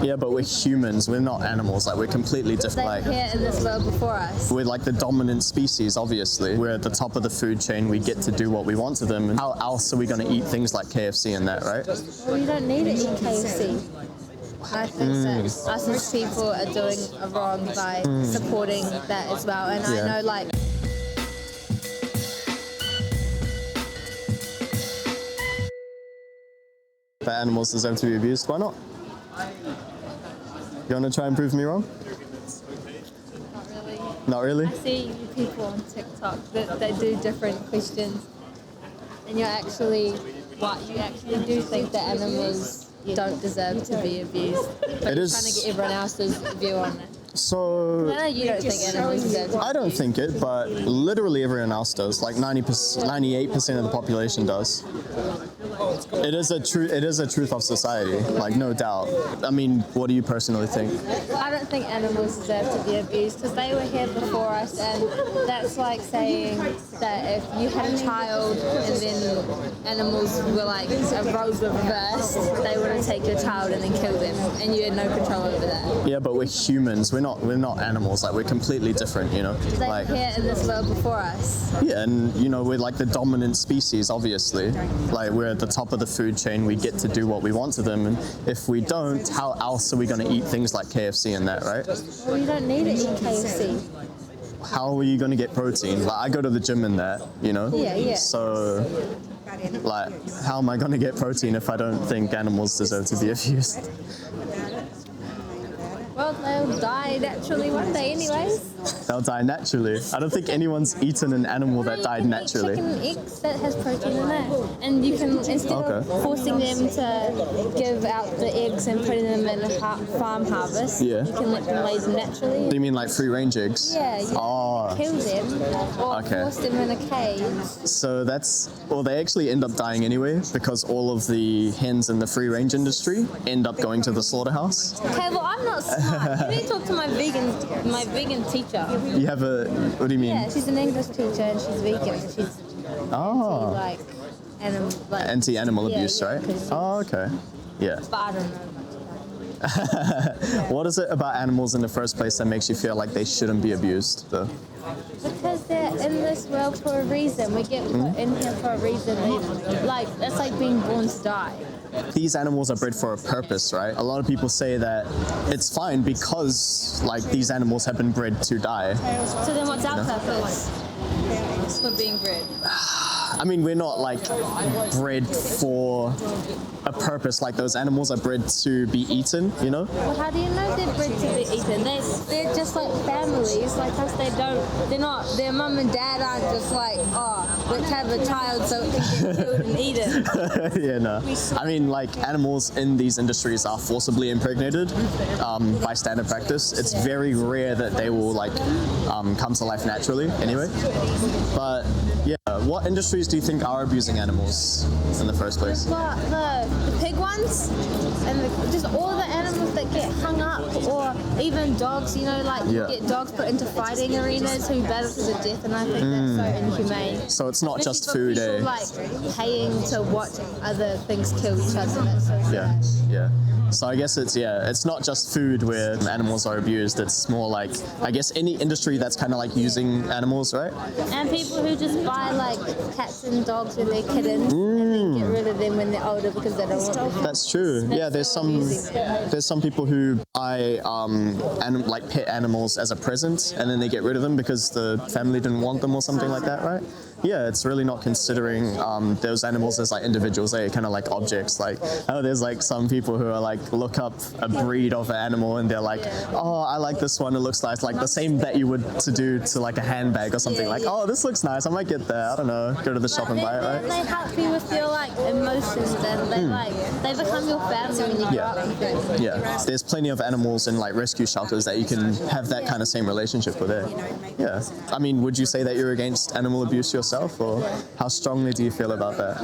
Yeah, but we're humans. We're not animals. Like, we're completely different. They Like, were here in this world before us. we're like the dominant species, obviously. We're at the top of the food chain. We get to do what we want to them. And how else are we going to eat things like KFC and that, right? Well, you don't need to eat KFC. I think that us as people are doing a wrong by supporting that as well. And I know, like, that animals deserve to be abused. Why not? You want to try and prove me wrong? not really. Not really? I see people on TikTok that they do different questions, and you actually do think that animals don't deserve to be abused. But you're trying to get everyone else's view on it. So, I know you don't think animals deserve to be I don't think it, but literally everyone else does. Like 98% of the population does. It is a truth of society, like no doubt. I mean, what do you personally think? I don't think animals deserve to be abused because they were here before us, and that's like saying that if you had a child and then animals were like roles were reversed, they would take your child and then kill them, and you had no control over that. Yeah, but we're humans. We're not animals. Like, we're completely different, you know. They Like, were here in this world before us. yeah, and you know, we're like the dominant species, obviously. Like, we're at the top of the food chain. We get to do what we want to them, and if we don't, how else are we going to eat things like KFC and that, right? Well, you don't need to eat KFC. How are you going to get protein? Like, I go to the gym and that, you know. Yeah. So, like, how am I going to get protein if I don't think animals deserve to be abused? Well, they'll die naturally one day anyways. They'll die naturally. I don't think anyone's eaten an animal that died naturally. Chicken and eggs that has protein in it, and you can, instead of forcing them to give out the eggs and putting them in a farm harvest, you can let them lay them naturally. Do you mean like free-range eggs? Yeah, you kill them or force them in a cage. So well, they actually end up dying anyway because all of the hens in the free-range industry end up going to the slaughterhouse. Okay, well, I'm not smart. You need to talk to my vegan teacher. You have what do you mean? Yeah, she's an English teacher and she's vegan. She's anti-animal abuse, yeah, right? Oh, okay. Yeah. But I don't know much about it. What is it about animals in the first place that makes you feel like they shouldn't be abused, though? Because they're in this world for a reason. We get put in here for a reason. It's like being born to die. These animals are bred for a purpose, right? A lot of people say that it's fine because, like, these animals have been bred to die. So then what's our purpose for being bred? I mean, we're not, like, bred for a purpose. Like, those animals are bred to be eaten, you know? Well, how do you know they're bred to be eaten? They're just like families, like us. They're not, their mum and dad aren't just like, oh, let's have a child so it can get killed and eaten. Yeah, no. I mean, like, animals in these industries are forcibly impregnated by standard practice. It's very rare that they will, like, come to life naturally anyway. But, yeah, what industries do you think are abusing animals in the first place? Well, the pig ones, and just all the animals that get hung up, or even dogs, you know, like you get dogs put into fighting arenas who battle to the death, and I think that's so inhumane. So it's not Especially just for food, people, like paying to watch other things kill each other. That's so sad. Yeah. So I guess it's not just food where animals are abused. It's more like, I guess, any industry that's kind of like using animals, right? And people who just buy like cats and dogs when they're kittens and then get rid of them when they're older because they don't want them. That's true. Yeah, there's some people who buy like pet animals as a present and then they get rid of them because the family didn't want them or something like that, right? Yeah, it's really not considering those animals as like individuals. They're kind of like objects. Like, there's like some people who are like look up a breed of an animal and they're like, oh, I like this one. It looks nice. Like the same that you would to do to like a handbag or something. Like, oh, this looks nice. I might get that. I don't know. Go to the shop and buy it, right? They help you with your like emotions and they become your family when you grow up with them. Yeah, there's plenty of animals in like rescue shelters that you can have that kind of same relationship with it. Yeah, I mean, would you say that you're against animal abuse yourself, or how strongly do you feel about that?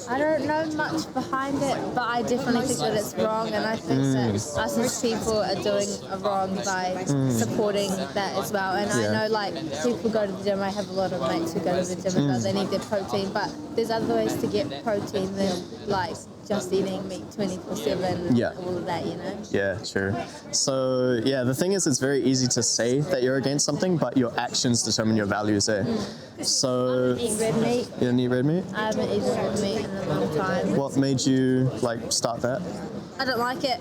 I don't know much behind it, but I definitely think that it's wrong, and I think that us as people are doing a wrong by supporting that as well. And I know like people go to the gym. I have a lot of mates who go to the gym as well. They need their protein, but there's other ways to get protein than like just eating meat 24/7. Yeah. All of that, you know. Yeah, sure. So yeah, the thing is, it's very easy to say that you're against something, but your actions determine your values. So Eat red meat. you don't eat red meat. I haven't eaten red meat in a long time. What made you like start that? I don't like it.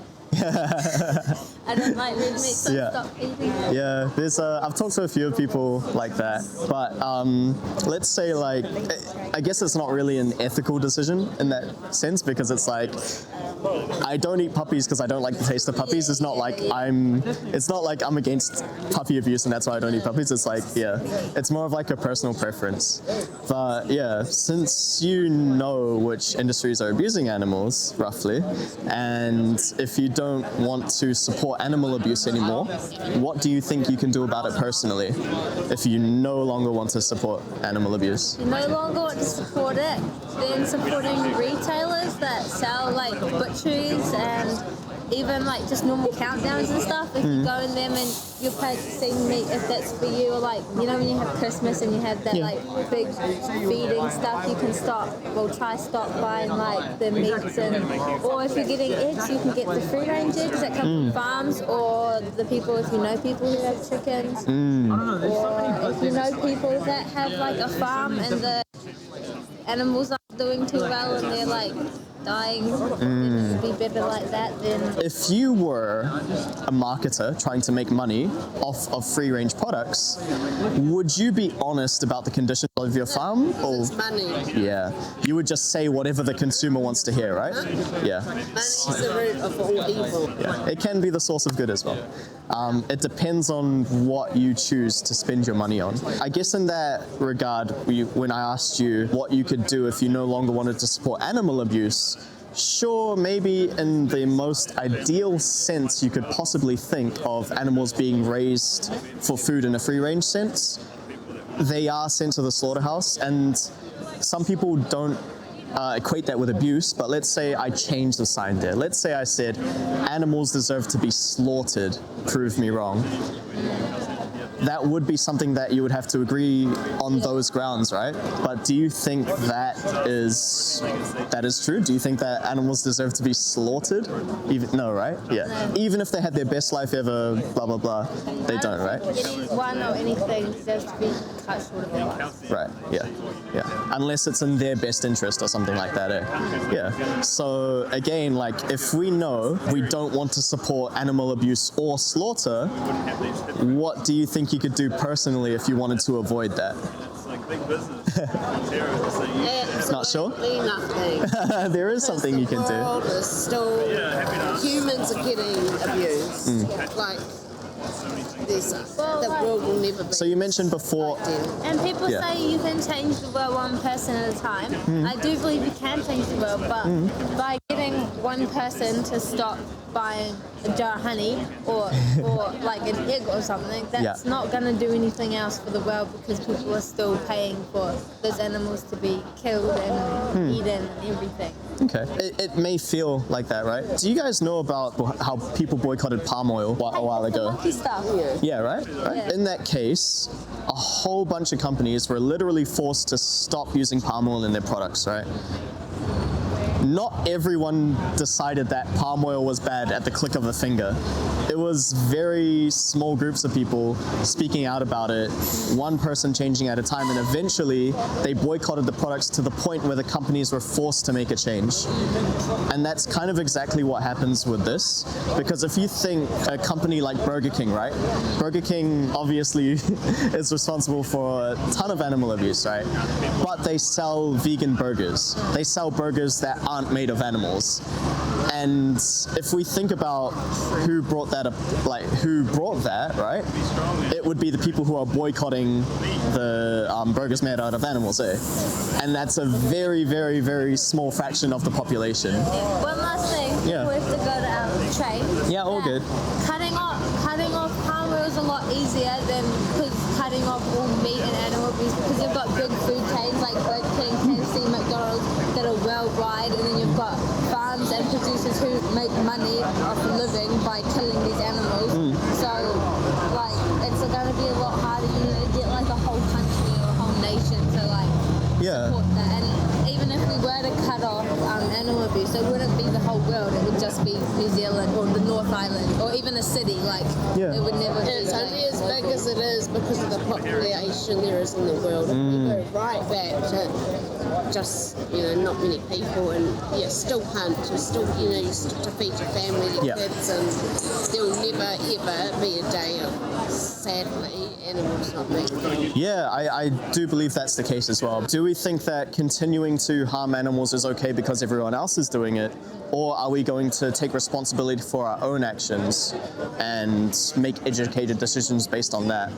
I don't like red meat, so Yeah. I stopped eating it. Yeah, there's I've talked to a few people like that, but let's say like I guess it's not really an ethical decision in that sense, because it's like I don't eat puppies because I don't like the taste of puppies. It's not like I'm against puppy abuse and that's why I don't eat puppies. It's like, yeah, it's more of like a personal preference. But yeah, since you know which industries are abusing animals roughly, and if you don't want to support animal abuse anymore, what do you think you can do about it personally if you no longer want to support animal abuse? You no longer want to support it, then supporting retailers that sell like butcheries and even like just normal countdowns and stuff. If you go in them and you're purchasing meat, if that's for you, or like, you know, when you have Christmas and you have that like big feeding stuff, you can try stop buying like the meats, and or if you're getting eggs, you can get the free range eggs that come from farms, or the people, if you know people who have chickens, or if you know people that have like a farm and the animals aren't doing too well and they're like dying, then it would be better like that then. If you were a marketer trying to make money off of free-range products, would you be honest about the conditions of your farm? Or It's money. yeah, you would just say whatever the consumer wants to hear, right? Yeah. Money is the root of all evil. Yeah, it can be the source of good as well. It depends on what you choose to spend your money on. I guess in that regard, when I asked you what you could do if you no longer wanted to support animal abuse, sure, maybe in the most ideal sense you could possibly think of animals being raised for food in a free-range sense. They are sent to the slaughterhouse, and some people don't equate that with abuse, but let's say I changed the sign there. Let's say I said, animals deserve to be slaughtered, prove me wrong. That would be something that you would have to agree on those grounds, right? But do you think that is true? Do you think that animals deserve to be slaughtered? No, right? Yeah. Even if they had their best life ever, blah, blah, blah, they don't, right? Anyone or anything deserves to be cut short of their life. Right, yeah, yeah. Unless it's in their best interest or something like that, Yeah. So again, like if we know we don't want to support animal abuse or slaughter, what do you think you could do personally if you wanted to avoid that? Not sure? Absolutely nothing. There is something you can The do. world is still, humans are getting abused. Like, the world will never be. So you mentioned before, And people Yeah. say you can change the world one person at a time. I do believe you can change the world, but by getting one person to stop buying a jar of honey or like an egg or something, that's not going to do anything else for the world, because people are still paying for those animals to be killed and eaten and everything. okay, it may feel like that, right? Do you guys know about how people boycotted palm oil a while ago? Monkey stuff. Yeah, right? Yeah. In that case, a whole bunch of companies were literally forced to stop using palm oil in their products, right? Not everyone decided that palm oil was bad at the click of a finger. It was very small groups of people speaking out about it, one person changing at a time, and eventually they boycotted the products to the point where the companies were forced to make a change. And that's kind of exactly what happens with this, because if you think a company like Burger King, right? Burger King obviously is responsible for a ton of animal abuse, right? But they sell vegan burgers. They sell burgers that aren't made of animals. And if we think about who brought that up, like who brought that, right? It would be the people who are boycotting the burgers made out of animals, And that's a very, very, very small fraction of the population. One last thing, Yeah. we have to go to our train. Yeah, all good. Cutting off palm oil is a lot easier than cutting off all meat and animal abuse, because you've got big food chains like Burger King, KFC, McDonald's that are worldwide, and then you've got farms and producers who make money off living by killing these animals. So, like, it's going to be a lot harder. You need to get like a whole country or a whole nation to like Yeah. support that. And even if we were to cut off animal abuse, it wouldn't be the whole world. It would just be New Zealand or the North Island or even a city. Like, it would never be. It's only as big as it is because of the population there is in the world. If we go right back to just, not many people, and still hunt, you still, you still to feed your family, your kids, and there'll never ever be a day of, sadly, animals not being. Yeah, I do believe that's the case as well. Do we think that continuing to harm animals is okay because everyone else is doing it? Or are we going to take responsibility for our own actions and make educated decisions based on that?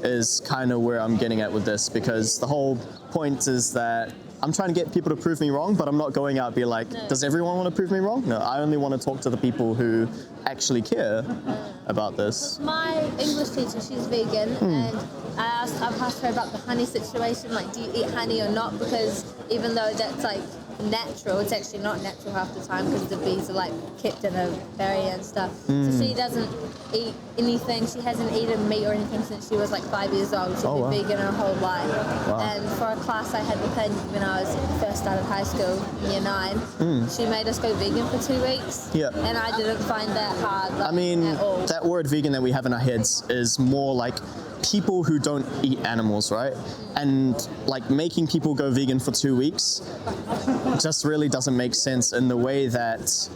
Is kind of where I'm getting at with this, because the whole point is that I'm trying to get people to prove me wrong, but I'm not going out and be like, does everyone want to prove me wrong? No, I only want to talk to the people who actually care about this. My English teacher, she's vegan, and I've asked her about the honey situation, like, do you eat honey or not? Because even though that's like natural, it's actually not natural half the time because the bees are like kept in a barrier and stuff. So she doesn't eat anything. She hasn't eaten meat or anything since she was like 5 years old. She's been vegan her whole life. And for a class I had with her when I was first started high school, year 9, she made us go vegan for 2 weeks. And I didn't find that hard. Like, I mean, at all. that word vegan that we have in our heads is more like people who don't eat animals, right? And like making people go vegan for 2 weeks just really doesn't make sense in the way that,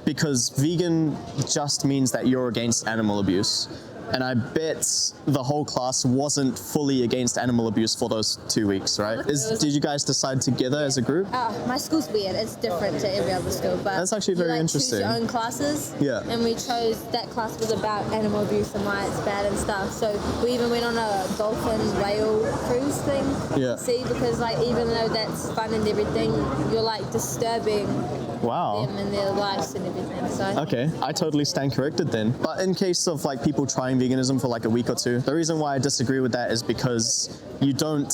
because vegan just means that you're against animal abuse. And I bet the whole class wasn't fully against animal abuse for those 2 weeks, right? Did you guys decide together as a group? My school's weird. It's different to every other school, but that's actually very interesting. Choose your own classes. And we chose that class was about animal abuse and why it's bad and stuff. So we even went on a dolphin whale cruise thing. See, because like even though that's fun and everything, you're like disturbing them and their lives and everything. So okay, I totally stand corrected then. But in case of like people trying veganism for like a week or two, the reason why I disagree with that is because you don't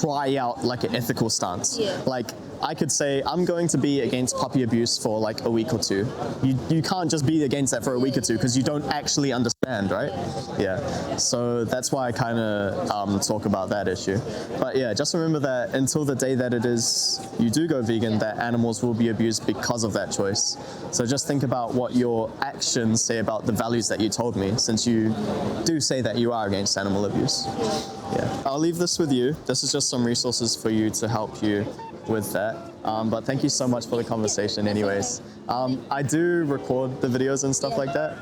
try out like an ethical stance. Like I could say I'm going to be against puppy abuse for like a week or two. You can't just be against that for a week or two because you don't actually understand, right? So that's why I kind of talk about that issue. But yeah, just remember that until the day that it is you do go vegan, that animals will be abused because of that choice. So just think about what your actions say about the values that you told me, since you do say that you are against animal abuse. I'll leave this with you. This is just some resources for you to help you with that. But thank you so much for the conversation anyways. I do record the videos and stuff like that.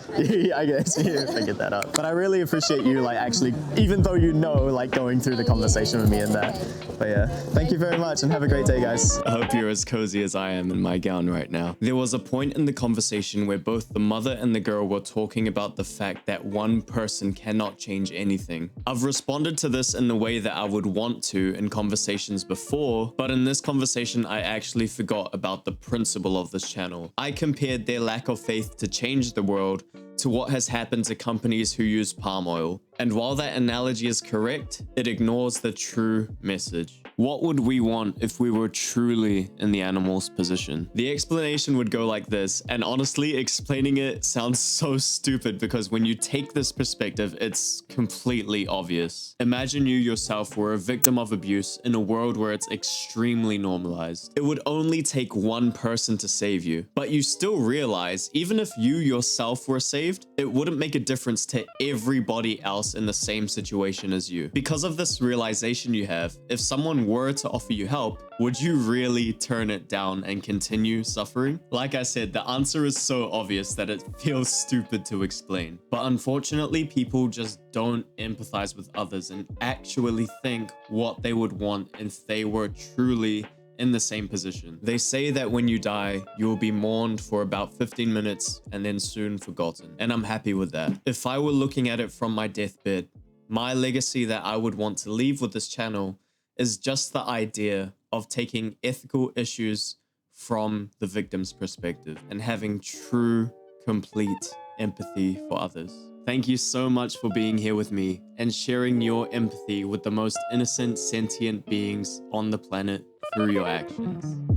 I guess you figured that out. But I really appreciate you like actually, even though like going through the conversation with me and that. But yeah, thank you very much and have a great day, guys. I hope you're as cozy as I am in my gown right now. There was a point in the conversation where both the mother and the girl were talking about the fact that one person cannot change anything. I've responded to this in the way that I would want to in conversations before, but in this conversation, I actually forgot about the principle of this channel. I compared their lack of faith to change the world to what has happened to companies who use palm oil. And while that analogy is correct, it ignores the true message. What would we want if we were truly in the animal's position? The explanation would go like this, and honestly, explaining it sounds so stupid because when you take this perspective, it's completely obvious. Imagine you yourself were a victim of abuse in a world where it's extremely normalized. It would only take one person to save you, but you still realize even if you yourself were saved, it wouldn't make a difference to everybody else in the same situation as you. Because of this realization you have, if someone were to offer you help, would you really turn it down and continue suffering? Like I said, the answer is so obvious that it feels stupid to explain. But unfortunately, people just don't empathize with others and actually think what they would want if they were truly in the same position. They say that when you die, you will be mourned for about 15 minutes and then soon forgotten. And I'm happy with that. If I were looking at it from my deathbed, my legacy that I would want to leave with this channel is just the idea of taking ethical issues from the victim's perspective and having true, complete empathy for others. Thank you so much for being here with me and sharing your empathy with the most innocent, sentient beings on the planet through your actions.